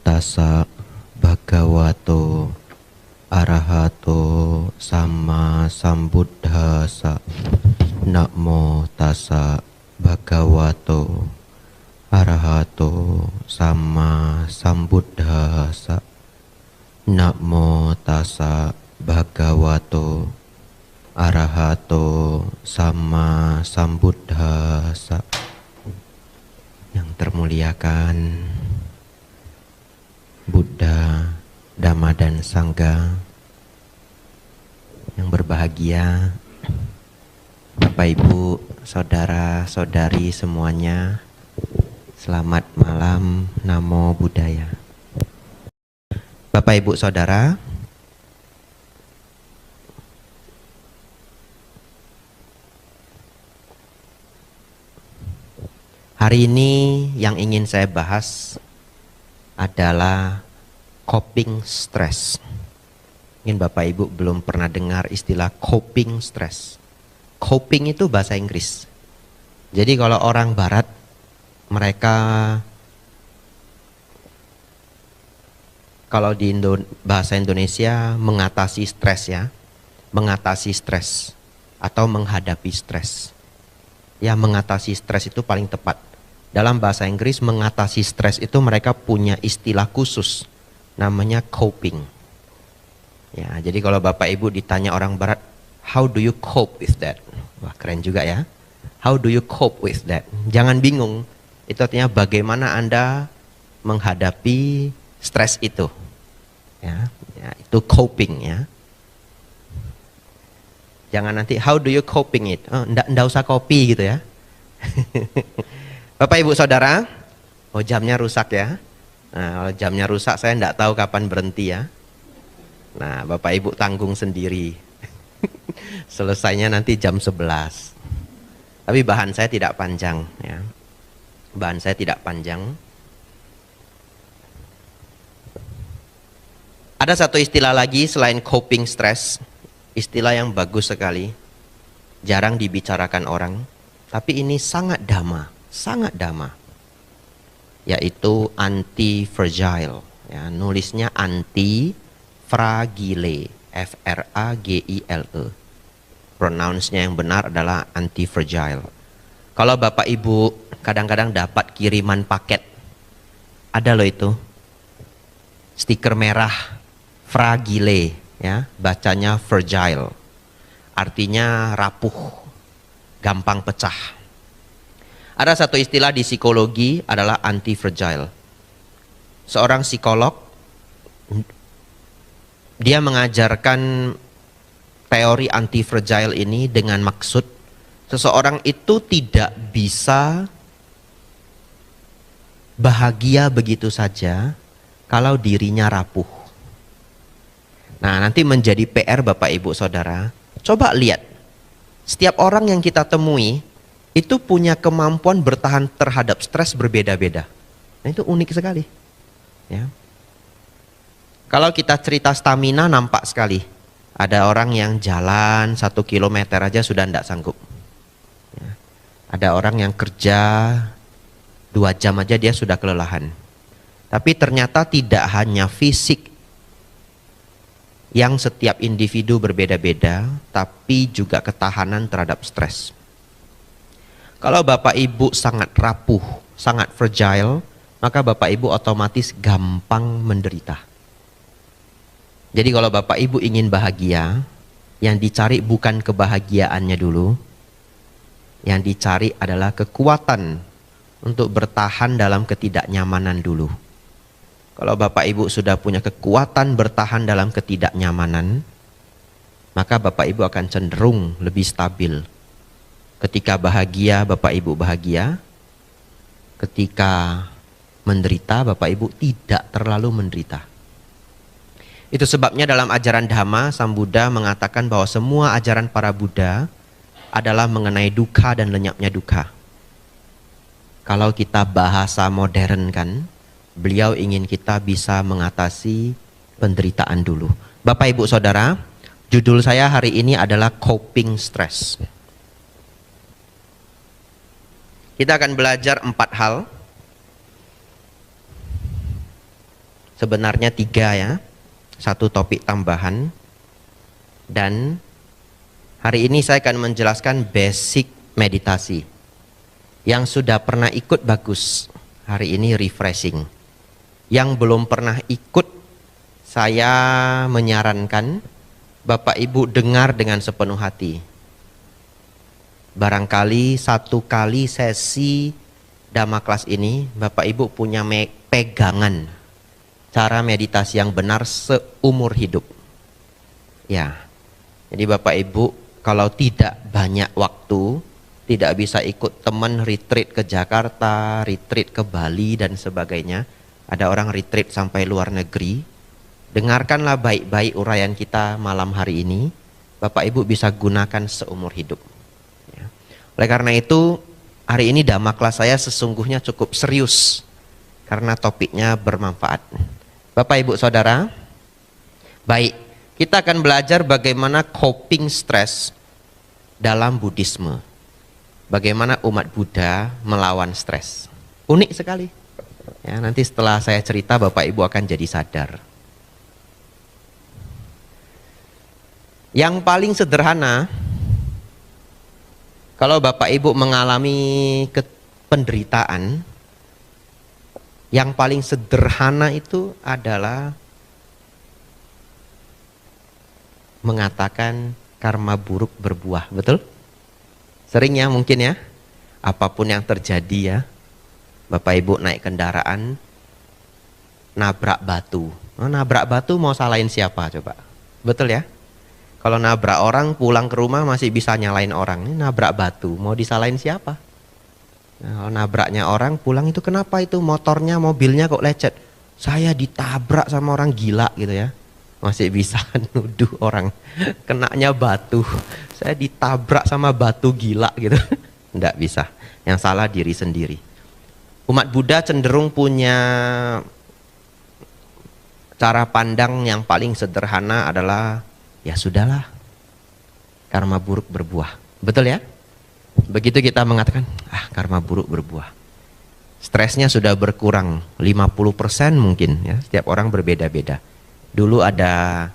tassa bhagavato arahato sama sambuddhassa. Namo tassa bhagavato arahato sama sambuddhassa. Namo tassa bhagavato arahato sama sambuddhassa. Yang termuliakan Buddha, Dhamma dan Sangha, yang berbahagia Bapak Ibu, saudara-saudari semuanya, selamat malam, Namo Buddhaya. Bapak Ibu Saudara, hari ini yang ingin saya bahas adalah coping stress. Mungkin Bapak Ibu belum pernah dengar istilah coping stress. Coping itu bahasa Inggris. Jadi kalau orang Barat, mereka kalau di bahasa Indonesia mengatasi stres ya, mengatasi stres atau menghadapi stres. Ya, mengatasi stres itu paling tepat. Dalam bahasa Inggris mengatasi stres itu mereka punya istilah khusus, namanya coping. Ya, jadi kalau Bapak Ibu ditanya orang Barat, how do you cope with that? Wah, keren juga ya. How do you cope with that? Jangan bingung. Itu artinya bagaimana Anda menghadapi stres itu. Ya, itu coping ya. Jangan nanti how do you coping it? Oh, ndak usah copy gitu ya. Bapak Ibu Saudara, oh jamnya rusak ya. Nah, kalau jamnya rusak saya ndak tahu kapan berhenti ya. Nah, Bapak Ibu tanggung sendiri. Selesainya nanti jam 11. Tapi bahan saya tidak panjang ya. Bahan saya tidak panjang. Ada satu istilah lagi selain coping stress, istilah yang bagus sekali, jarang dibicarakan orang, tapi ini sangat dhamma, yaitu anti-fragile. Ya, nulisnya anti-fragile, F-R-A-G-I-L-E. Pronounce-nya yang benar adalah anti-fragile. Kalau Bapak Ibu kadang-kadang dapat kiriman paket, ada loh itu, stiker merah, fragile, ya, bacanya fragile, artinya rapuh, gampang pecah. Ada satu istilah di psikologi adalah anti-fragile. Seorang psikolog, dia mengajarkan teori anti-fragile ini dengan maksud seseorang itu tidak bisa bahagia begitu saja kalau dirinya rapuh. Nah, nanti menjadi PR Bapak Ibu Saudara, coba lihat, setiap orang yang kita temui itu punya kemampuan bertahan terhadap stres berbeda-beda. Nah, itu unik sekali. Ya. Kalau kita cerita stamina nampak sekali. Ada orang yang jalan 1 kilometer aja sudah tidak sanggup. Ya. Ada orang yang kerja 2 jam aja dia sudah kelelahan. Tapi ternyata tidak hanya fisik yang setiap individu berbeda-beda, tapi juga ketahanan terhadap stres. Kalau Bapak Ibu sangat rapuh, sangat fragile, maka Bapak Ibu otomatis gampang menderita. Jadi kalau Bapak Ibu ingin bahagia, yang dicari bukan kebahagiaannya dulu, yang dicari adalah kekuatan untuk bertahan dalam ketidaknyamanan dulu. Kalau Bapak Ibu sudah punya kekuatan bertahan dalam ketidaknyamanan, maka Bapak Ibu akan cenderung lebih stabil. Ketika bahagia, Bapak Ibu bahagia. Ketika menderita, Bapak Ibu tidak terlalu menderita. Itu sebabnya dalam ajaran Dhamma, Sang Buddha mengatakan bahwa semua ajaran para Buddha adalah mengenai dukkha dan lenyapnya dukkha. Kalau kita bahasa modern kan, beliau ingin kita bisa mengatasi penderitaan dulu. Bapak Ibu Saudara, judul saya hari ini adalah coping stress. Kita akan belajar 4 hal. Sebenarnya 3 ya, 1 topik tambahan. Dan hari ini saya akan menjelaskan basic meditasi. Yang sudah pernah ikut bagus, hari ini refreshing. Yang belum pernah ikut, saya menyarankan Bapak Ibu dengar dengan sepenuh hati. Barangkali 1 kali sesi Dhamma kelas ini Bapak Ibu punya pegangan cara meditasi yang benar seumur hidup. Ya, jadi Bapak Ibu kalau tidak banyak waktu, tidak bisa ikut teman retreat ke Jakarta, retreat ke Bali dan sebagainya. Ada orang retreat sampai luar negeri. Dengarkanlah baik-baik uraian kita malam hari ini. Bapak Ibu bisa gunakan seumur hidup. Ya. Oleh karena itu, hari ini Dhamma kelas saya sesungguhnya cukup serius. Karena topiknya bermanfaat. Bapak Ibu Saudara, baik, kita akan belajar bagaimana coping stres dalam Buddhisme. Bagaimana umat Buddha melawan stres. Unik sekali. Ya, nanti setelah saya cerita Bapak Ibu akan jadi sadar. Yang paling sederhana, kalau Bapak Ibu mengalami penderitaan, yang paling sederhana itu adalah mengatakan karma buruk berbuah, betul? Sering ya mungkin ya, apapun yang terjadi ya, Bapak Ibu naik kendaraan, nabrak batu. Nabrak batu mau salahin siapa coba? Betul ya? Kalau nabrak orang pulang ke rumah masih bisa nyalain orang. Ini nabrak batu, mau disalahin siapa? Nah, kalau nabraknya orang pulang itu kenapa itu motornya, mobilnya kok lecet? Saya ditabrak sama orang gila gitu ya. Masih bisa nuduh orang kenanya batu. Saya ditabrak sama batu gila gitu. Nggak bisa. Yang salah diri sendiri. Umat Buddha cenderung punya cara pandang yang paling sederhana adalah ya sudahlah. Karma buruk berbuah. Betul ya? Begitu kita mengatakan, karma buruk berbuah. Stresnya sudah berkurang 50% mungkin ya. Setiap orang berbeda-beda. Dulu ada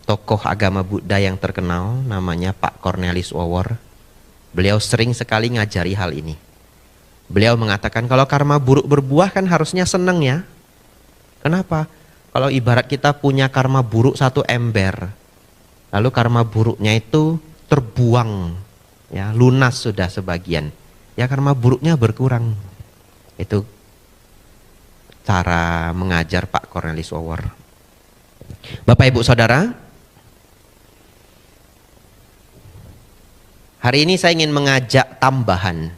tokoh agama Buddha yang terkenal namanya Pak Cornelis Wawor. Beliau sering sekali ngajari hal ini. Beliau mengatakan kalau karma buruk berbuah kan harusnya seneng ya. Kenapa? Kalau ibarat kita punya karma buruk 1 ember, lalu karma buruknya itu terbuang, ya lunas sudah sebagian, ya karma buruknya berkurang. Itu cara mengajar Pak Cornelis Wawor. Bapak Ibu Saudara, hari ini saya ingin mengajak tambahan.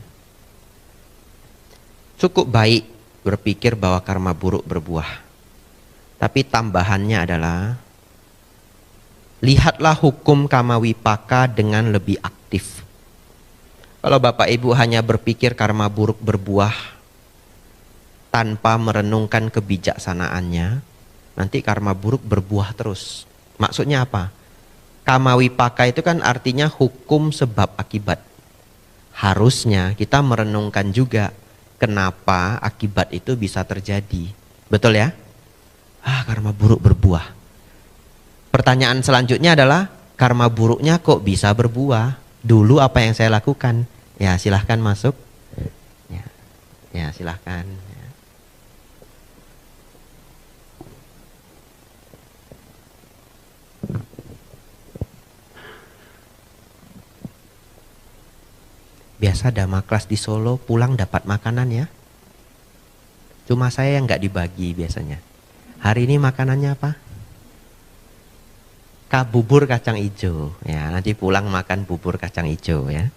Cukup baik berpikir bahwa karma buruk berbuah. Tapi tambahannya adalah, lihatlah hukum kama wipaka dengan lebih aktif. Kalau Bapak Ibu hanya berpikir karma buruk berbuah tanpa merenungkan kebijaksanaannya, nanti karma buruk berbuah terus. Maksudnya apa? Kama wipaka itu kan artinya hukum sebab akibat. Harusnya kita merenungkan juga kenapa akibat itu bisa terjadi. Betul ya? Karma buruk berbuah. Pertanyaan selanjutnya adalah, karma buruknya kok bisa berbuah? Dulu apa yang saya lakukan? Ya silahkan masuk. Ya silahkan. Biasa Dhamma kelas di Solo pulang dapat makanan ya. Cuma saya yang nggak dibagi biasanya. Hari ini makanannya apa? Bubur kacang hijau. Ya, nanti pulang makan bubur kacang hijau ya.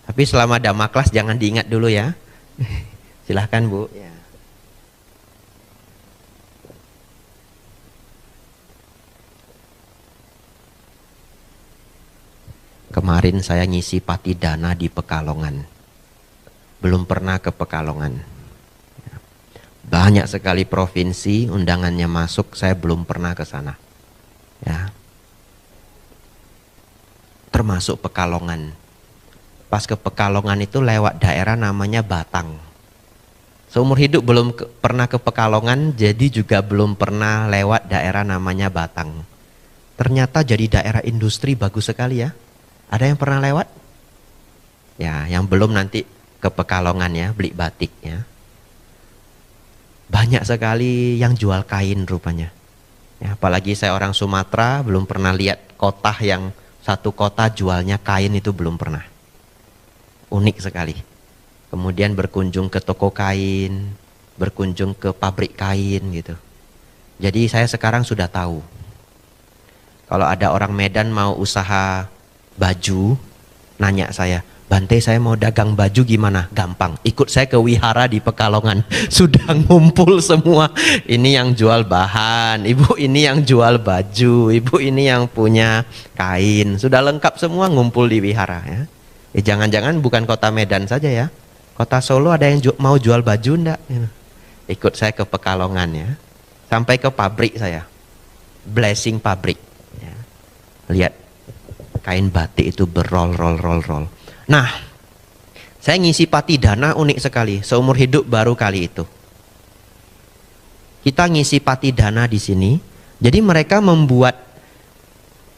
Tapi selama Dhamma kelas jangan diingat dulu ya. Silahkan Bu. Ya. Kemarin saya ngisi Patidana di Pekalongan. Belum pernah ke Pekalongan. Banyak sekali provinsi undangannya masuk, saya belum pernah ke sana. Ya. Termasuk Pekalongan. Pas ke Pekalongan itu lewat daerah namanya Batang. Seumur hidup belum pernah ke Pekalongan, jadi juga belum pernah lewat daerah namanya Batang. Ternyata jadi daerah industri bagus sekali ya. Ada yang pernah lewat? Ya, yang belum nanti ke Pekalongan ya, beli batik ya. Banyak sekali yang jual kain rupanya. Ya, apalagi saya orang Sumatera, belum pernah lihat kota yang satu kota jualnya kain, itu belum pernah. Unik sekali. Kemudian berkunjung ke toko kain, berkunjung ke pabrik kain gitu. Jadi saya sekarang sudah tahu. Kalau ada orang Medan mau usaha baju, nanya saya, Bante saya mau dagang baju gimana? Gampang, ikut saya ke wihara di Pekalongan. Sudah ngumpul semua. Ini yang jual bahan, ibu ini yang jual baju, ibu ini yang punya kain. Sudah lengkap semua ngumpul di wihara ya. Jangan-jangan bukan kota Medan saja ya. Kota Solo ada yang mau jual baju enggak? Ikut saya ke Pekalongan ya. Sampai ke pabrik saya. Blessing pabrik. Ya. Lihat kain batik itu berroll. Nah, saya ngisi patidana unik sekali. Seumur hidup baru kali itu. Kita ngisi patidana di sini. Jadi mereka membuat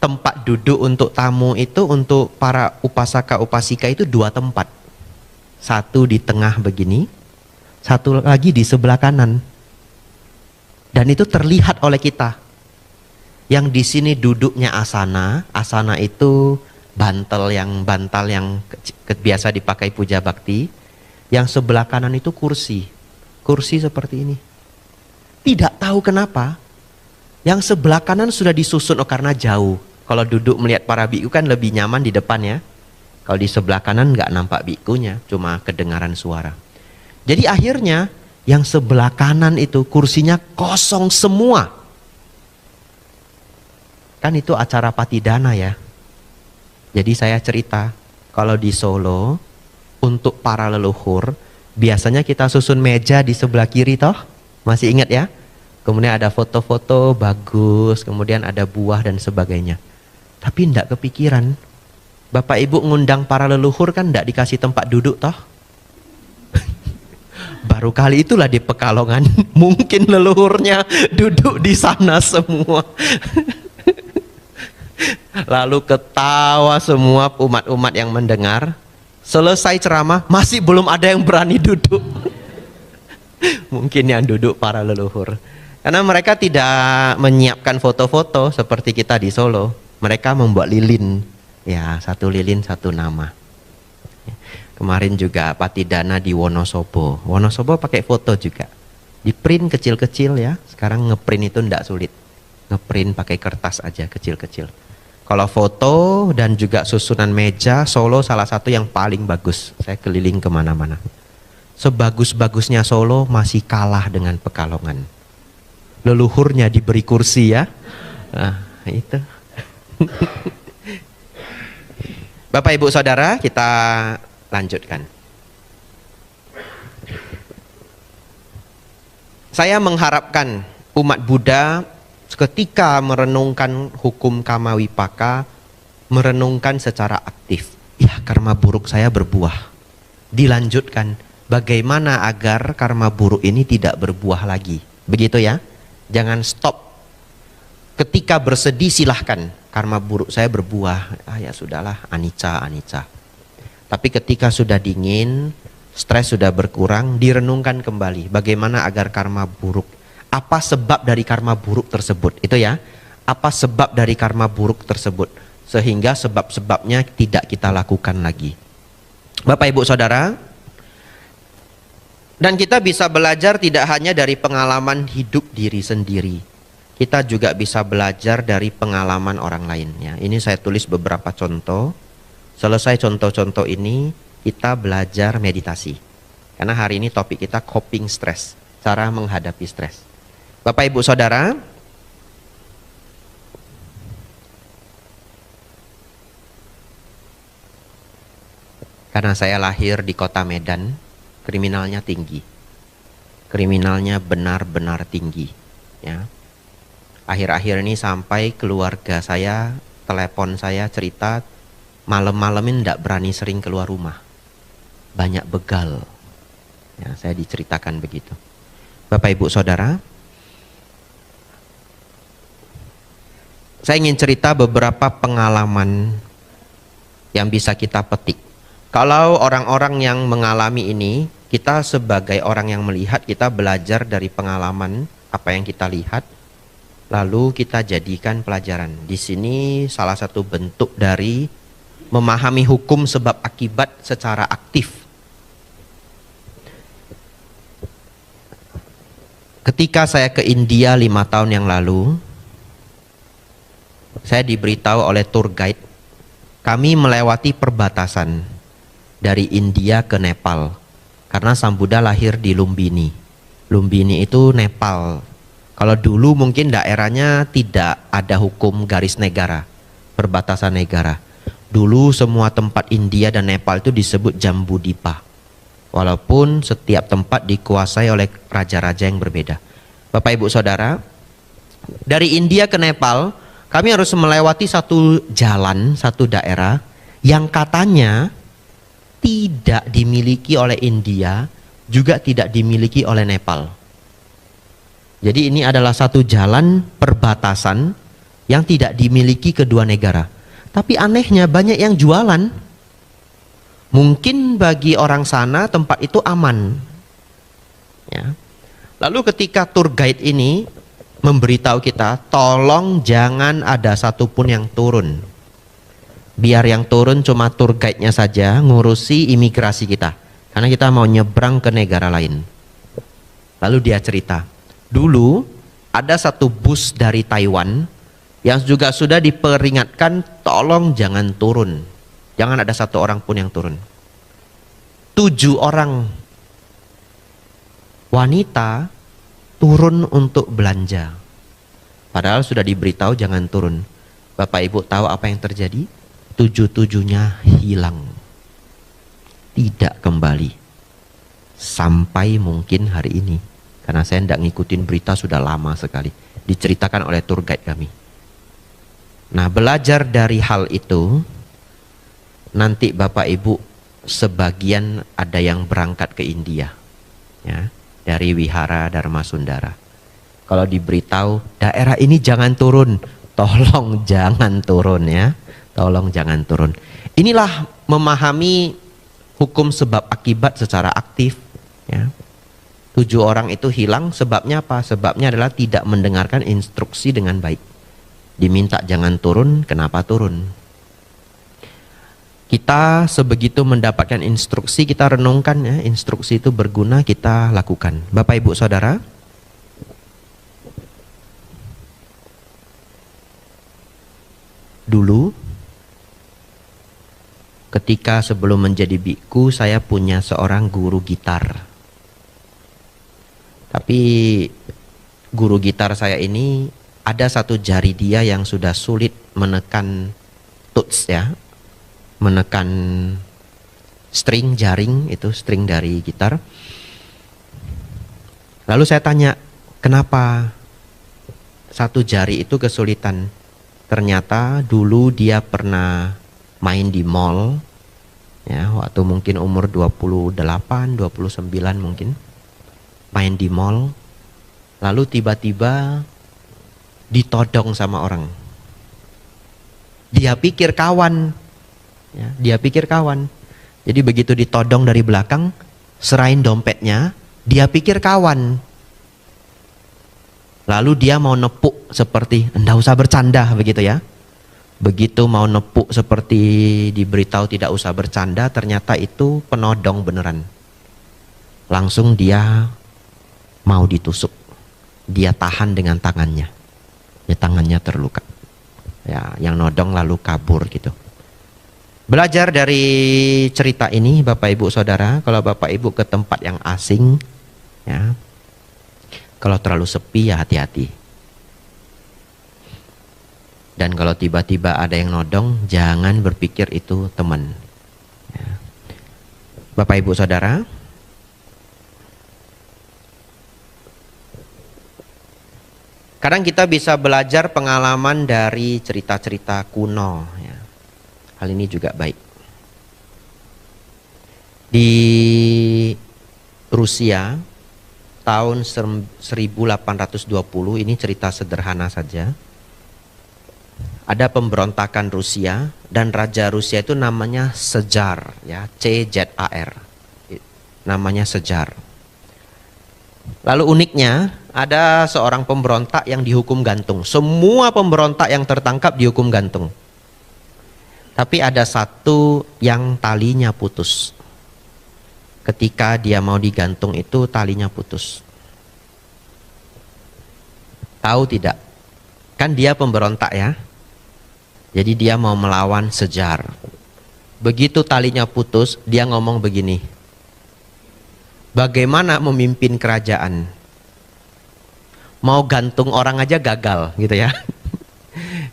tempat duduk untuk tamu itu, untuk para upasaka upasika itu 2 tempat. Satu di tengah begini, satu lagi di sebelah kanan. Dan itu terlihat oleh kita. Yang di sini duduknya asana. Asana itu bantal yang biasa dipakai puja bakti. Yang sebelah kanan itu kursi. Kursi seperti ini. Tidak tahu kenapa. Yang sebelah kanan sudah disusun, karena jauh. Kalau duduk melihat para biku kan lebih nyaman di depan ya. Kalau di sebelah kanan nggak nampak bikunya, cuma kedengaran suara. Jadi akhirnya yang sebelah kanan itu kursinya kosong semua. Kan itu acara patidana ya. Jadi saya cerita, kalau di Solo untuk para leluhur biasanya kita susun meja di sebelah kiri toh. Masih ingat ya? Kemudian ada foto-foto bagus, kemudian ada buah dan sebagainya. Tapi tidak kepikiran, Bapak Ibu ngundang para leluhur kan tidak dikasih tempat duduk toh. Baru kali itulah di Pekalongan mungkin leluhurnya duduk di sana semua. Lalu ketawa semua umat-umat yang mendengar. Selesai ceramah masih belum ada yang berani duduk. Mungkin yang duduk para leluhur. Karena mereka tidak menyiapkan foto-foto seperti kita di Solo. Mereka membuat lilin. Ya, 1 lilin 1 nama. Kemarin juga patidana di Wonosobo. Wonosobo pakai foto juga. Di print kecil-kecil ya. Sekarang ngeprint itu tidak sulit. Ngeprint pakai kertas aja kecil-kecil. Kalau foto dan juga susunan meja, Solo salah satu yang paling bagus. Saya keliling kemana-mana. Sebagus-bagusnya Solo masih kalah dengan Pekalongan. Leluhurnya diberi kursi ya. Nah, itu. Bapak Ibu Saudara, kita lanjutkan. Saya mengharapkan umat Buddha ketika merenungkan hukum Kama Wipaka, merenungkan secara aktif. Ya, karma buruk saya berbuah. Dilanjutkan, bagaimana agar karma buruk ini tidak berbuah lagi. Begitu ya. Jangan stop. Ketika bersedih silahkan. Karma buruk saya berbuah. Ya sudahlah, anicca. Tapi ketika sudah dingin, stres sudah berkurang, direnungkan kembali. Bagaimana agar karma buruk. Apa sebab dari karma buruk tersebut? Itu ya. Apa sebab dari karma buruk tersebut? Sehingga sebab-sebabnya tidak kita lakukan lagi. Bapak Ibu Saudara, dan kita bisa belajar tidak hanya dari pengalaman hidup diri sendiri. Kita juga bisa belajar dari pengalaman orang lain. Ya, ini saya tulis beberapa contoh. Selesai contoh-contoh ini, kita belajar meditasi. Karena hari ini topik kita coping stress, cara menghadapi stres. Bapak Ibu Saudara, karena saya lahir di kota Medan, kriminalnya tinggi. Kriminalnya benar-benar tinggi. Ya. Akhir-akhir ini sampai keluarga saya, telepon saya cerita, malam-malam ini tidak berani sering keluar rumah. Banyak begal. Ya, saya diceritakan begitu. Bapak Ibu Saudara, saya ingin cerita beberapa pengalaman yang bisa kita petik. Kalau orang-orang yang mengalami ini, kita sebagai orang yang melihat, kita belajar dari pengalaman apa yang kita lihat, lalu kita jadikan pelajaran. Di sini salah satu bentuk dari memahami hukum sebab akibat secara aktif. Ketika saya ke India 5 tahun yang lalu, saya diberitahu oleh tour guide, kami melewati perbatasan dari India ke Nepal. Karena Sang Buddha lahir di Lumbini. Lumbini itu Nepal. Kalau dulu mungkin daerahnya tidak ada hukum garis negara, perbatasan negara. Dulu semua tempat India dan Nepal itu disebut Jambudipa. Walaupun setiap tempat dikuasai oleh raja-raja yang berbeda. Bapak Ibu Saudara, dari India ke Nepal, kami harus melewati satu jalan, satu daerah yang katanya tidak dimiliki oleh India, juga tidak dimiliki oleh Nepal. Jadi ini adalah satu jalan perbatasan yang tidak dimiliki kedua negara. Tapi anehnya banyak yang jualan. Mungkin bagi orang sana tempat itu aman. Ya. Lalu ketika tour guide ini memberitahu kita, tolong jangan ada satupun yang turun. Biar yang turun cuma tour guide-nya saja, ngurusi imigrasi kita. Karena kita mau nyebrang ke negara lain. Lalu dia cerita, dulu ada satu bus dari Taiwan yang juga sudah diperingatkan, tolong jangan turun. Jangan ada satu orang pun yang turun. 7 orang wanita turun untuk belanja. Padahal sudah diberitahu jangan turun. Bapak Ibu tahu apa yang terjadi? 7-7-nya hilang. Tidak kembali. Sampai mungkin hari ini. Karena saya tidak ngikutin berita sudah lama sekali. Diceritakan oleh tour guide kami. Nah, belajar dari hal itu, nanti Bapak Ibu sebagian ada yang berangkat ke India. Ya, dari Wihara Dharma Sundara. Kalau diberitahu daerah ini jangan turun, tolong jangan turun ya. Tolong jangan turun. Inilah memahami hukum sebab akibat secara aktif. Ya. 7 orang itu hilang, sebabnya apa? Sebabnya adalah tidak mendengarkan instruksi dengan baik. Diminta jangan turun, kenapa turun? Kita sebegitu mendapatkan instruksi, kita renungkan ya, instruksi itu berguna, kita lakukan. Bapak Ibu Saudara, dulu ketika sebelum menjadi biku, saya punya seorang guru gitar. Tapi guru gitar saya ini ada satu jari dia yang sudah sulit menekan tuts ya, menekan string jaring, itu string dari gitar. Lalu saya tanya, kenapa satu jari itu kesulitan? Ternyata dulu dia pernah main di mall ya, waktu mungkin umur 28, 29 mungkin. Main di mall, lalu tiba-tiba ditodong sama orang. Dia pikir kawan ya, dia pikir kawan. Jadi begitu ditodong dari belakang, serahin dompetnya, dia pikir kawan. Lalu dia mau nepuk seperti, enggak usah bercanda begitu ya. Begitu mau nepuk seperti diberitahu tidak usah bercanda, ternyata itu penodong beneran. Langsung dia mau ditusuk. Dia tahan dengan tangannya. Ya, tangannya terluka. Ya, yang nodong lalu kabur gitu. Belajar dari cerita ini Bapak Ibu Saudara, kalau Bapak Ibu ke tempat yang asing ya, kalau terlalu sepi ya hati-hati. Dan kalau tiba-tiba ada yang nodong, jangan berpikir itu teman ya. Bapak Ibu Saudara, kadang kita bisa belajar pengalaman dari cerita-cerita kuno ya. Hal ini juga baik. Di Rusia tahun 1820, ini cerita sederhana saja. Ada pemberontakan Rusia dan raja Rusia itu namanya Cezar, ya, C-Z-A-R. Namanya Cezar. Lalu uniknya ada seorang pemberontak yang dihukum gantung. Semua pemberontak yang tertangkap dihukum gantung. Tapi ada satu yang talinya putus. Ketika dia mau digantung itu talinya putus. Tahu tidak? Kan dia pemberontak ya. Jadi dia mau melawan Cezar. Begitu talinya putus, dia ngomong begini. Bagaimana memimpin kerajaan? Mau gantung orang aja gagal gitu ya.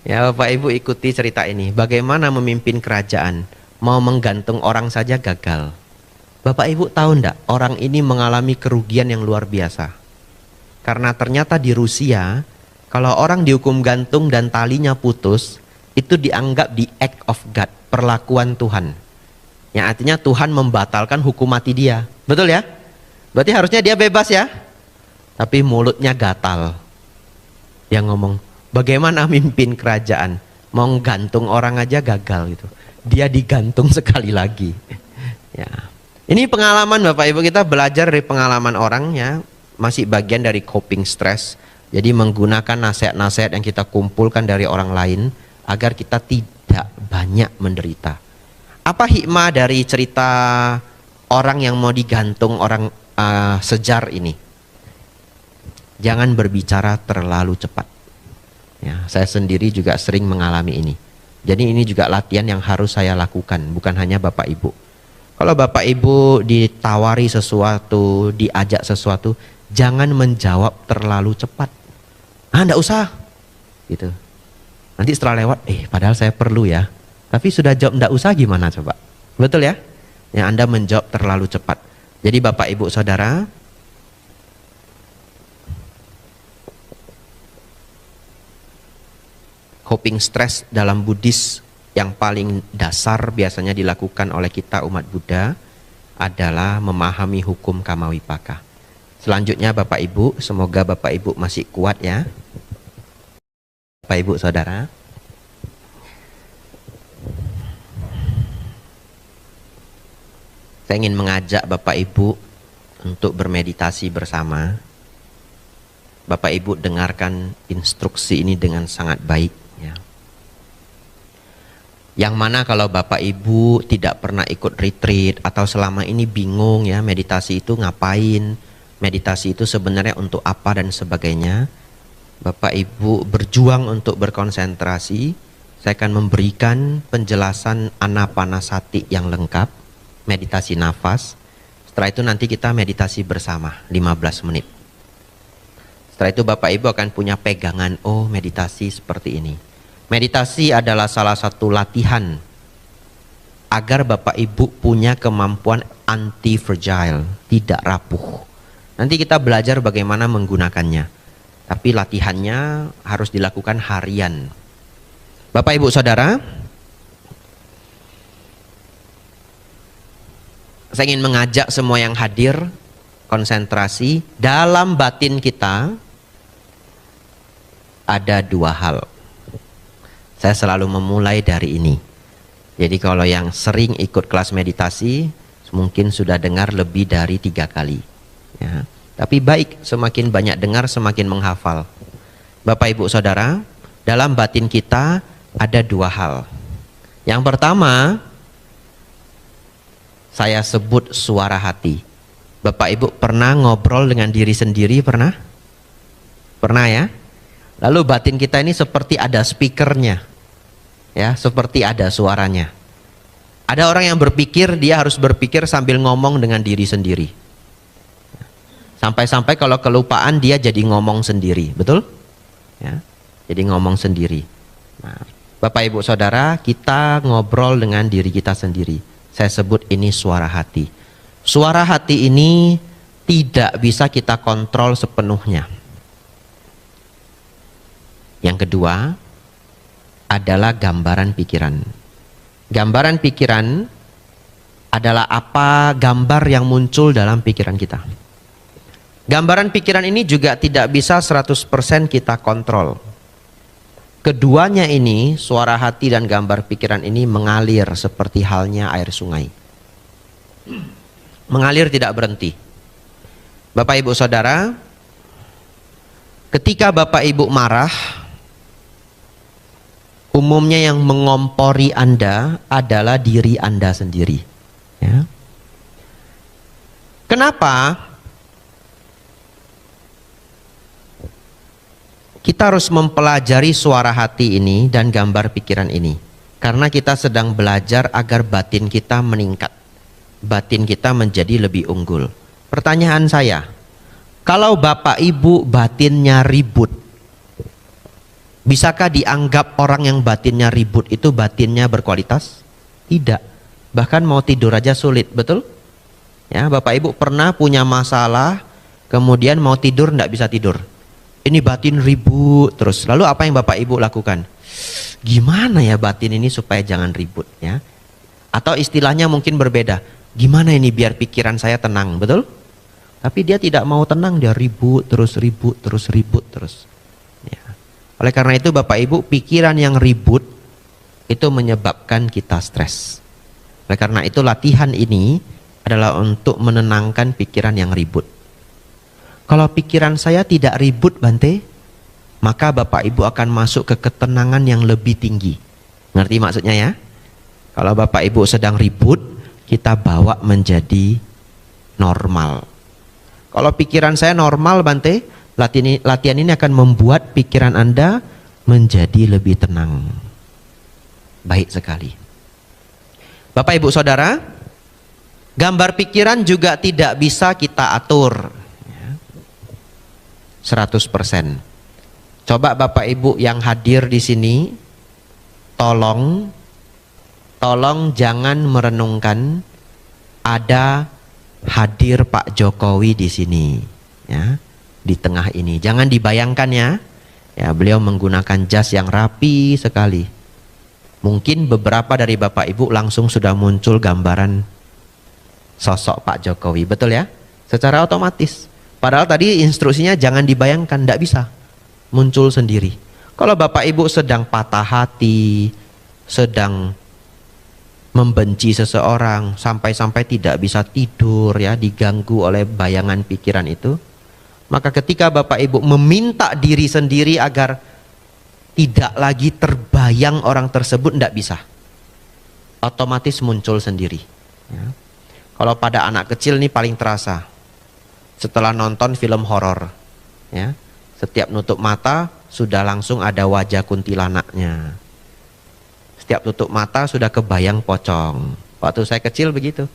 Ya Bapak Ibu ikuti cerita ini. Bagaimana memimpin kerajaan? Mau menggantung orang saja gagal. Bapak Ibu tahu enggak? Orang ini mengalami kerugian yang luar biasa. Karena ternyata di Rusia, kalau orang dihukum gantung dan talinya putus, itu dianggap the act of God, perlakuan Tuhan. Yang artinya Tuhan membatalkan hukum mati dia. Betul ya? Berarti harusnya dia bebas ya? Tapi mulutnya gatal. Dia ngomong, bagaimana mimpin kerajaan? Mau gantung orang aja gagal gitu. Dia digantung sekali lagi. Ya. Ini pengalaman Bapak Ibu, kita belajar dari pengalaman orang ya. Masih bagian dari coping stress. Jadi menggunakan nasihat-nasihat yang kita kumpulkan dari orang lain agar kita tidak banyak menderita. Apa hikmah dari cerita orang yang mau digantung orang Cezar ini? Jangan berbicara terlalu cepat. Ya, saya sendiri juga sering mengalami ini. Jadi ini juga latihan yang harus saya lakukan, bukan hanya Bapak Ibu. Kalau Bapak Ibu ditawari sesuatu, diajak sesuatu, jangan menjawab terlalu cepat. Enggak usah. Gitu. Nanti setelah lewat, padahal saya perlu ya. Tapi sudah jawab enggak usah gimana coba? Betul ya? Yang Anda menjawab terlalu cepat. Jadi Bapak Ibu Saudara, coping stress dalam Buddhis yang paling dasar biasanya dilakukan oleh kita umat Buddha adalah memahami hukum Kamawipaka. Selanjutnya Bapak Ibu, semoga Bapak Ibu masih kuat ya. Bapak Ibu Saudara, saya ingin mengajak Bapak Ibu untuk bermeditasi bersama. Bapak Ibu dengarkan instruksi ini dengan sangat baik ya. Yang mana kalau Bapak Ibu tidak pernah ikut retreat atau selama ini bingung ya, meditasi itu ngapain, meditasi itu sebenarnya untuk apa dan sebagainya, Bapak Ibu berjuang untuk berkonsentrasi. Saya akan memberikan penjelasan Anapanasati yang lengkap, meditasi nafas. Setelah itu nanti kita meditasi bersama 15 menit. Setelah itu Bapak Ibu akan punya pegangan, oh meditasi seperti ini. Meditasi adalah salah satu latihan agar Bapak Ibu punya kemampuan anti-fragile, tidak rapuh. Nanti kita belajar bagaimana menggunakannya. Tapi latihannya harus dilakukan harian. Bapak Ibu Saudara, saya ingin mengajak semua yang hadir konsentrasi. Dalam batin kita ada dua hal. Saya selalu memulai dari ini. Jadi kalau yang sering ikut kelas meditasi mungkin sudah dengar lebih dari 3 kali ya. Tapi baik, semakin banyak dengar semakin menghafal. Bapak Ibu Saudara, dalam batin kita ada dua hal. Yang pertama, saya sebut suara hati. Bapak Ibu pernah ngobrol dengan diri sendiri, pernah? Pernah ya? Lalu batin kita ini seperti ada speakernya. Ya, seperti ada suaranya. Ada orang yang berpikir, dia harus berpikir sambil ngomong dengan diri sendiri. Sampai-sampai kalau kelupaan dia jadi ngomong sendiri, betul? Ya, jadi ngomong sendiri. Nah, Bapak Ibu Saudara, kita ngobrol dengan diri kita sendiri. Saya sebut ini suara hati. Suara hati ini tidak bisa kita kontrol sepenuhnya. Yang kedua adalah gambaran pikiran. Gambaran pikiran adalah apa gambar yang muncul dalam pikiran kita. Gambaran pikiran ini juga tidak bisa 100% kita kontrol. Keduanya ini, suara hati dan gambar pikiran ini mengalir seperti halnya air sungai. Mengalir tidak berhenti. Bapak Ibu Saudara, ketika Bapak Ibu marah, umumnya yang mengompori Anda adalah diri Anda sendiri. Ya. Kenapa kita harus mempelajari suara hati ini dan gambar pikiran ini? Karena kita sedang belajar agar batin kita meningkat, batin kita menjadi lebih unggul. Pertanyaan saya, kalau Bapak Ibu batinnya ribut, bisakah dianggap orang yang batinnya ribut itu batinnya berkualitas? Tidak. Bahkan mau tidur aja sulit, betul? Ya, Bapak Ibu pernah punya masalah, kemudian mau tidur tidak bisa tidur. Ini batin ribut terus. Lalu apa yang Bapak Ibu lakukan? Gimana ya batin ini supaya jangan ribut, ya? Atau istilahnya mungkin berbeda. Gimana ini biar pikiran saya tenang, betul? Tapi dia tidak mau tenang, dia ribut terus, ribut terus, ribut terus. Ya. Oleh karena itu Bapak Ibu, pikiran yang ribut itu menyebabkan kita stres. Oleh karena itu latihan ini adalah untuk menenangkan pikiran yang ribut. Kalau pikiran saya tidak ribut, Bante, maka Bapak Ibu akan masuk ke ketenangan yang lebih tinggi. Ngerti maksudnya ya? Kalau Bapak Ibu sedang ribut, kita bawa menjadi normal. Kalau pikiran saya normal, Bante, latihan ini akan membuat pikiran Anda menjadi lebih tenang. Baik sekali. Bapak Ibu Saudara, gambar pikiran juga tidak bisa kita atur 100%. Coba Bapak Ibu yang hadir di sini, tolong jangan merenungkan ada hadir Pak Jokowi di sini, ya, di tengah ini. Jangan dibayangkan ya, ya beliau menggunakan jas yang rapi sekali. Mungkin beberapa dari Bapak Ibu langsung sudah muncul gambaran sosok Pak Jokowi, betul ya? Secara otomatis. Padahal tadi instruksinya jangan dibayangkan, tidak bisa, muncul sendiri. Kalau Bapak Ibu sedang patah hati, sedang membenci seseorang, sampai-sampai tidak bisa tidur, ya, diganggu oleh bayangan pikiran itu, maka ketika Bapak Ibu meminta diri sendiri agar tidak lagi terbayang orang tersebut, tidak bisa, otomatis muncul sendiri, ya. Kalau pada anak kecil ini paling terasa setelah nonton film horor, ya, setiap nutup mata sudah langsung ada wajah kuntilanaknya. Setiap tutup mata sudah kebayang pocong. Waktu saya kecil begitu.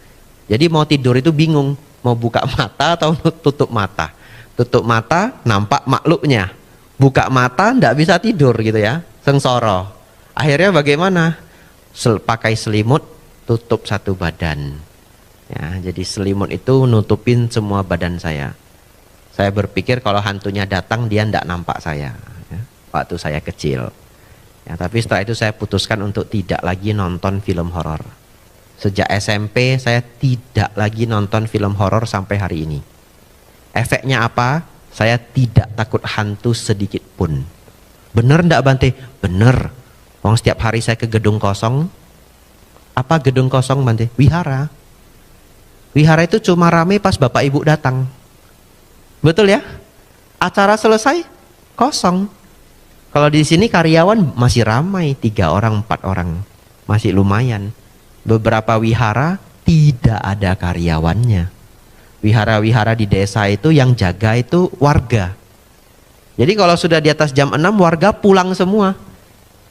Jadi mau tidur itu bingung, mau buka mata atau tutup mata. Tutup mata nampak makhluknya, buka mata ndak bisa tidur gitu ya, sengsara. Akhirnya bagaimana? Pakai selimut, tutup satu badan. Ya, jadi selimut itu nutupin semua badan saya. Saya berpikir kalau hantunya datang dia ndak nampak saya, ya, waktu saya kecil. Ya, tapi setelah itu saya putuskan untuk tidak lagi nonton film horor. Sejak SMP saya tidak lagi nonton film horor sampai hari ini. Efeknya apa? Saya tidak takut hantu sedikit pun. Bener ndak Bante? Bener. Wong setiap hari saya ke gedung kosong. Apa gedung kosong Bante? Wihara. Wihara itu cuma rame pas Bapak Ibu datang. Betul ya? Acara selesai, kosong. Kalau di sini karyawan masih ramai, 3 orang, 4 orang, masih lumayan. Beberapa wihara tidak ada karyawannya. Wihara-wihara di desa itu yang jaga itu warga. Jadi kalau sudah di atas jam 6 warga pulang semua.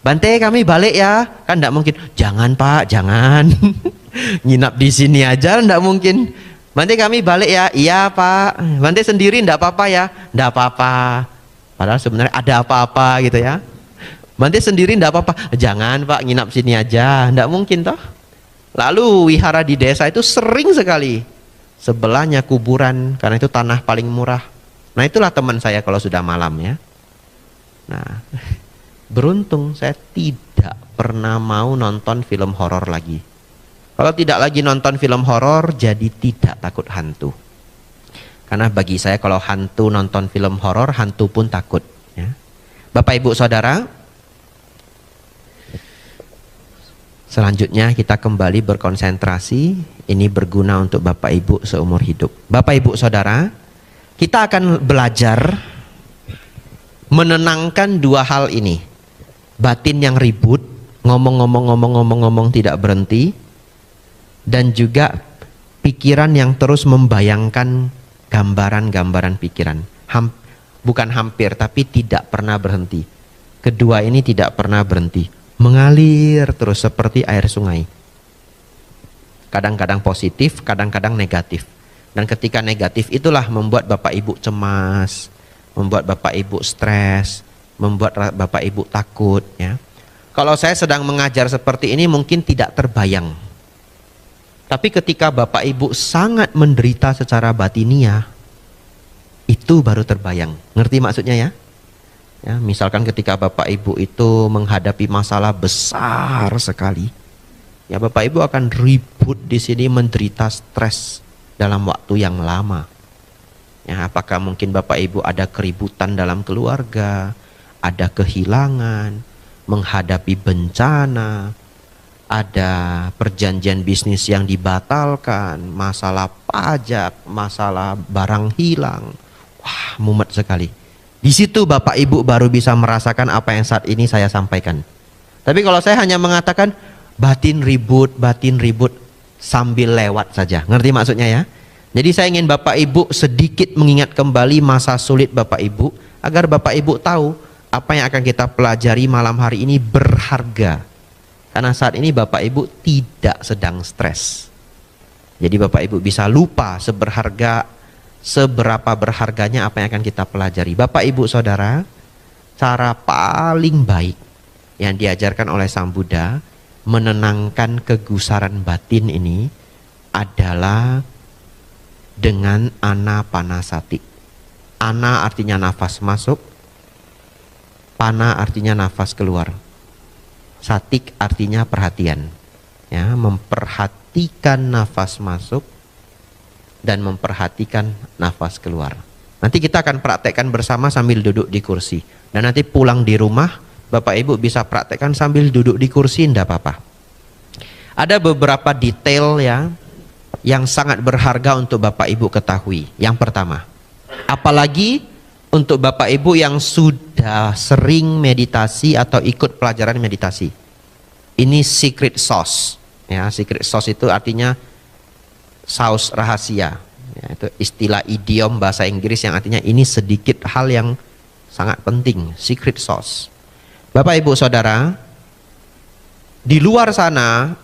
Bante kami balik ya, kan tidak mungkin. Jangan Pak, jangan. Nginap di sini aja tidak mungkin. Bante kami balik ya, iya Pak. Bante sendiri tidak apa-apa ya, tidak apa-apa. Padahal sebenarnya ada apa-apa gitu ya. Bante sendiri tidak apa-apa. Jangan Pak, nginap sini aja. Tidak mungkin toh. Lalu wihara di desa itu sering sekali sebelahnya kuburan, karena itu tanah paling murah. Nah itulah teman saya kalau sudah malam ya. Nah beruntung saya tidak pernah mau nonton film horor lagi. Kalau tidak lagi nonton film horor, jadi tidak takut hantu. Karena bagi saya kalau hantu nonton film horor, hantu pun takut. Ya. Bapak Ibu Saudara, selanjutnya kita kembali berkonsentrasi. Ini berguna untuk Bapak Ibu seumur hidup. Bapak Ibu Saudara, kita akan belajar menenangkan dua hal ini. Batin yang ribut, ngomong tidak berhenti, dan juga pikiran yang terus membayangkan gambaran-gambaran pikiran. Bukan hampir, tapi tidak pernah berhenti. Kedua ini tidak pernah berhenti, mengalir terus seperti air sungai. Kadang-kadang positif, kadang-kadang negatif. Dan ketika negatif itulah membuat Bapak Ibu cemas, membuat Bapak Ibu stres, membuat Bapak Ibu takut. Ya. Kalau saya sedang mengajar seperti ini mungkin tidak terbayang. Tapi ketika Bapak Ibu sangat menderita secara batiniah, itu baru terbayang. Ngerti maksudnya ya? Ya, misalkan ketika Bapak Ibu itu menghadapi masalah besar sekali, ya Bapak Ibu akan ribut di sini, menderita stres dalam waktu yang lama. Ya, apakah mungkin Bapak Ibu ada keributan dalam keluarga, ada kehilangan, menghadapi bencana, ada perjanjian bisnis yang dibatalkan, masalah pajak, masalah barang hilang. Wah, mumet sekali. Di situ Bapak Ibu baru bisa merasakan apa yang saat ini saya sampaikan. Tapi kalau saya hanya mengatakan batin ribut sambil lewat saja. Ngerti maksudnya ya? Jadi saya ingin Bapak Ibu sedikit mengingat kembali masa sulit Bapak Ibu, agar Bapak Ibu tahu apa yang akan kita pelajari malam hari ini berharga. Karena saat ini Bapak Ibu tidak sedang stres. Jadi Bapak Ibu bisa lupa seberapa berharganya apa yang akan kita pelajari. Bapak Ibu Saudara, cara paling baik yang diajarkan oleh Sang Buddha menenangkan kegusaran batin ini adalah dengan anapanasati. Ana artinya nafas masuk, pana artinya nafas keluar. Satik artinya perhatian, ya, memperhatikan nafas masuk dan memperhatikan nafas keluar. Nanti kita akan praktekkan bersama sambil duduk di kursi. Dan nanti pulang di rumah, Bapak Ibu bisa praktekkan sambil duduk di kursi, tidak apa-apa. Ada beberapa detail ya, yang sangat berharga untuk Bapak Ibu ketahui. Yang pertama, apalagi untuk Bapak Ibu yang sudah sering meditasi atau ikut pelajaran meditasi. Ini secret sauce. Ya, secret sauce itu artinya saus rahasia. Ya, itu istilah idiom bahasa Inggris yang artinya ini sedikit hal yang sangat penting. Secret sauce. Bapak Ibu Saudara, di luar sana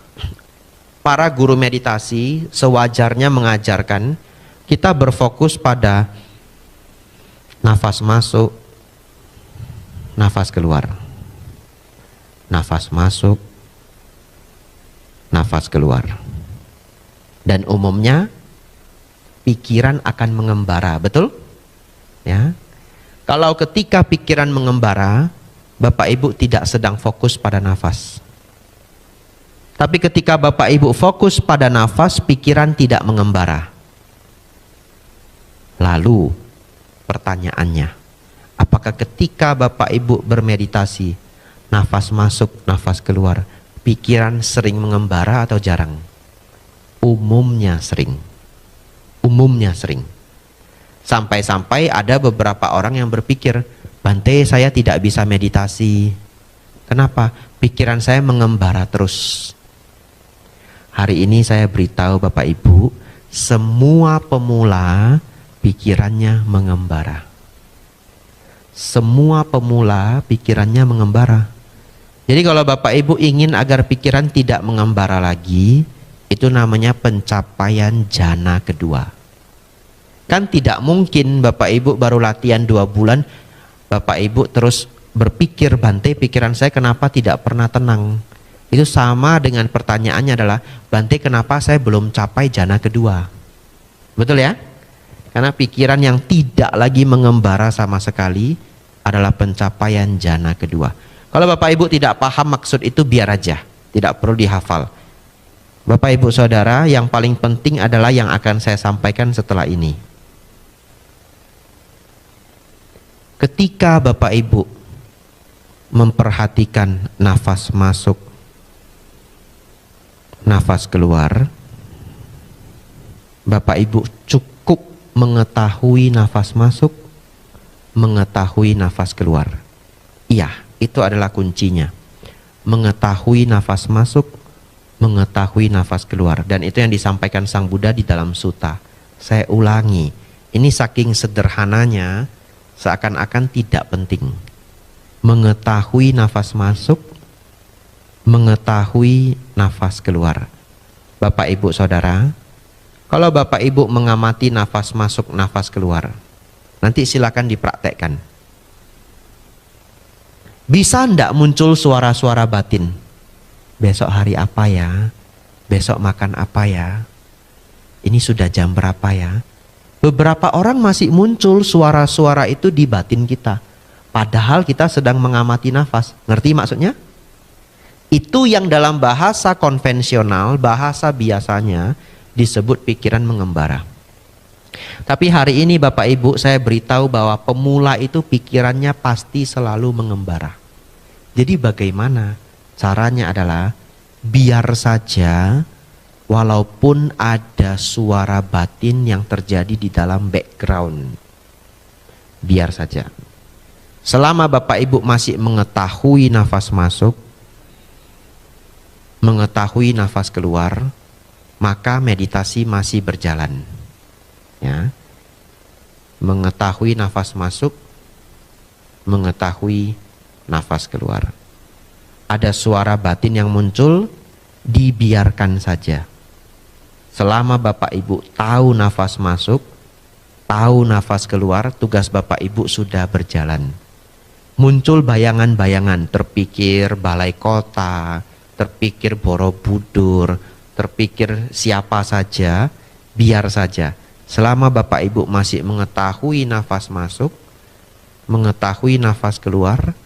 para guru meditasi sewajarnya mengajarkan kita berfokus pada nafas masuk, nafas keluar. Nafas masuk, nafas keluar. Dan umumnya pikiran akan mengembara, betul? Ya. Kalau ketika pikiran mengembara, Bapak Ibu tidak sedang fokus pada nafas. Tapi ketika Bapak Ibu fokus pada nafas, pikiran tidak mengembara. Lalu pertanyaannya, apakah ketika Bapak Ibu bermeditasi, nafas masuk, nafas keluar, pikiran sering mengembara atau jarang? Umumnya sering. Umumnya sering. Sampai-sampai ada beberapa orang yang berpikir, Bante, saya tidak bisa meditasi. Kenapa? Pikiran saya mengembara terus. Hari ini saya beritahu Bapak Ibu, semua pemula pikirannya mengembara. Semua pemula pikirannya mengembara. Jadi kalau Bapak Ibu ingin agar pikiran tidak mengembara lagi, itu namanya pencapaian jana kedua. Kan tidak mungkin Bapak Ibu baru latihan 2 bulan, Bapak Ibu terus berpikir, Bante, pikiran saya kenapa tidak pernah tenang. Itu sama dengan pertanyaannya adalah, Bante, kenapa saya belum capai jana kedua? Betul ya? Karena pikiran yang tidak lagi mengembara sama sekali adalah pencapaian jana kedua. Kalau Bapak Ibu tidak paham maksud itu, biar aja, tidak perlu dihafal. Bapak Ibu Saudara, yang paling penting adalah yang akan saya sampaikan setelah ini. Ketika Bapak Ibu memperhatikan nafas masuk, nafas keluar, Bapak Ibu cukup mengetahui nafas masuk, mengetahui nafas keluar. Iya, itu adalah kuncinya. Mengetahui nafas masuk, mengetahui nafas keluar. Dan itu yang disampaikan Sang Buddha di dalam sutta. Saya ulangi, ini saking sederhananya seakan-akan tidak penting. Mengetahui nafas masuk, mengetahui nafas keluar. Bapak Ibu Saudara, kalau Bapak Ibu mengamati nafas masuk, nafas keluar, nanti silakan dipraktekkan. Bisa ndak muncul suara-suara batin? Besok hari apa ya? Besok makan apa ya? Ini sudah jam berapa ya? Beberapa orang masih muncul suara-suara itu di batin kita. Padahal kita sedang mengamati nafas. Ngerti maksudnya? Itu yang dalam bahasa konvensional, bahasa biasanya disebut pikiran mengembara. Tapi hari ini Bapak Ibu, saya beritahu bahwa pemula itu pikirannya pasti selalu mengembara. Jadi bagaimana? Caranya adalah biar saja walaupun ada suara batin yang terjadi di dalam background. Biar saja. Selama Bapak Ibu masih mengetahui nafas masuk, mengetahui nafas keluar, maka meditasi masih berjalan. Ya. Mengetahui nafas masuk, mengetahui nafas keluar. Ada suara batin yang muncul, dibiarkan saja. Selama Bapak Ibu tahu nafas masuk, tahu nafas keluar, tugas Bapak Ibu sudah berjalan. Muncul bayangan-bayangan, terpikir balai kota, terpikir Borobudur, terpikir siapa saja, biar saja. Selama Bapak Ibu masih mengetahui nafas masuk, mengetahui nafas keluar,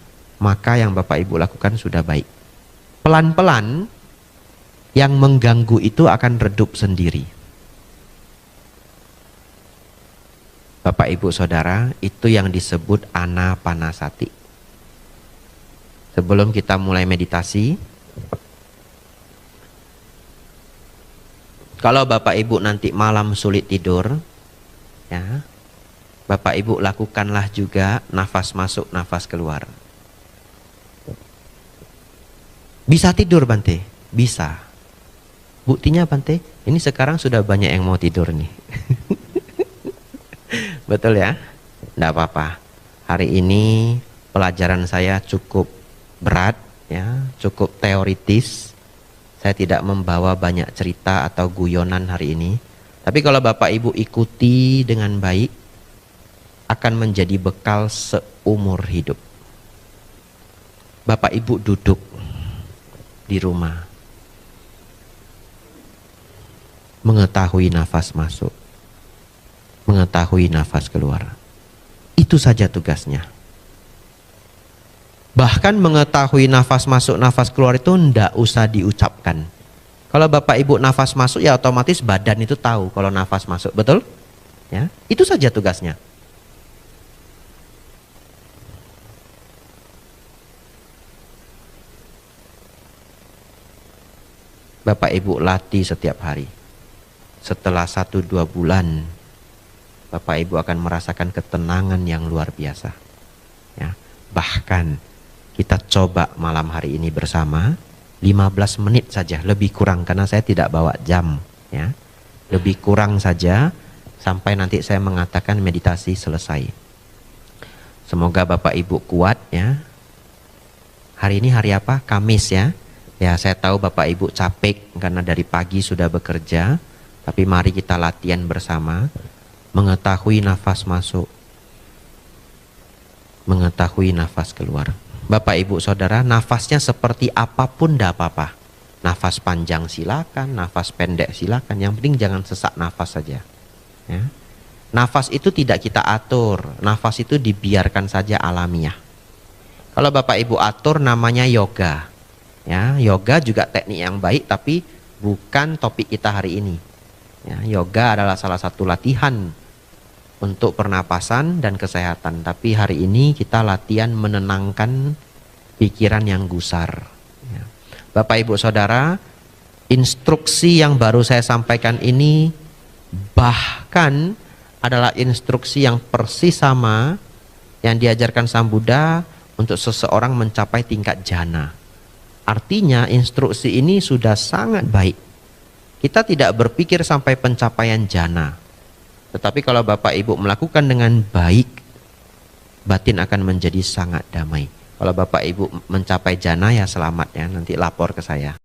maka yang Bapak Ibu lakukan sudah baik. Pelan-pelan yang mengganggu itu akan redup sendiri. Bapak Ibu Saudara, itu yang disebut anapanasati. Sebelum kita mulai meditasi, kalau Bapak Ibu nanti malam sulit tidur, ya, Bapak Ibu lakukanlah juga nafas masuk, nafas keluar. Bisa tidur Bante? Bisa. Buktinya Bante, ini sekarang sudah banyak yang mau tidur nih. Betul ya? Tidak apa-apa. Hari ini pelajaran saya cukup berat, ya, cukup teoritis. Saya tidak membawa banyak cerita atau guyonan hari ini. Tapi kalau Bapak Ibu ikuti dengan baik, akan menjadi bekal seumur hidup. Bapak Ibu duduk di rumah, mengetahui nafas masuk, mengetahui nafas keluar. Itu saja tugasnya. Bahkan mengetahui nafas masuk, nafas keluar itu ndak usah diucapkan. Kalau Bapak Ibu nafas masuk, ya otomatis badan itu tahu kalau nafas masuk, betul? Ya, itu saja tugasnya. Bapak Ibu latih setiap hari. Setelah 1-2 bulan, Bapak Ibu akan merasakan ketenangan yang luar biasa. Ya, bahkan kita coba malam hari ini bersama 15 menit saja, lebih kurang karena saya tidak bawa jam, ya. Lebih kurang saja sampai nanti saya mengatakan meditasi selesai. Semoga Bapak Ibu kuat ya. Hari ini hari apa? Kamis ya. Ya, saya tahu Bapak Ibu capek karena dari pagi sudah bekerja, tapi mari kita latihan bersama, mengetahui nafas masuk, mengetahui nafas keluar. Bapak Ibu Saudara, nafasnya seperti apapun tidak apa-apa. Nafas panjang silakan, nafas pendek silakan, yang penting jangan sesak nafas saja. Ya. Nafas itu tidak kita atur, nafas itu dibiarkan saja alamiah. Kalau Bapak Ibu atur namanya yoga. Ya, yoga juga teknik yang baik, tapi bukan topik kita hari ini. Ya, yoga adalah salah satu latihan untuk pernapasan dan kesehatan. Tapi hari ini kita latihan menenangkan pikiran yang gusar. Ya. Bapak Ibu Saudara, instruksi yang baru saya sampaikan ini bahkan adalah instruksi yang persis sama yang diajarkan Sang Buddha untuk seseorang mencapai tingkat jana. Artinya instruksi ini sudah sangat baik. Kita tidak berpikir sampai pencapaian jana. Tetapi kalau Bapak Ibu melakukan dengan baik, batin akan menjadi sangat damai. Kalau Bapak Ibu mencapai jana ya selamat ya, nanti lapor ke saya.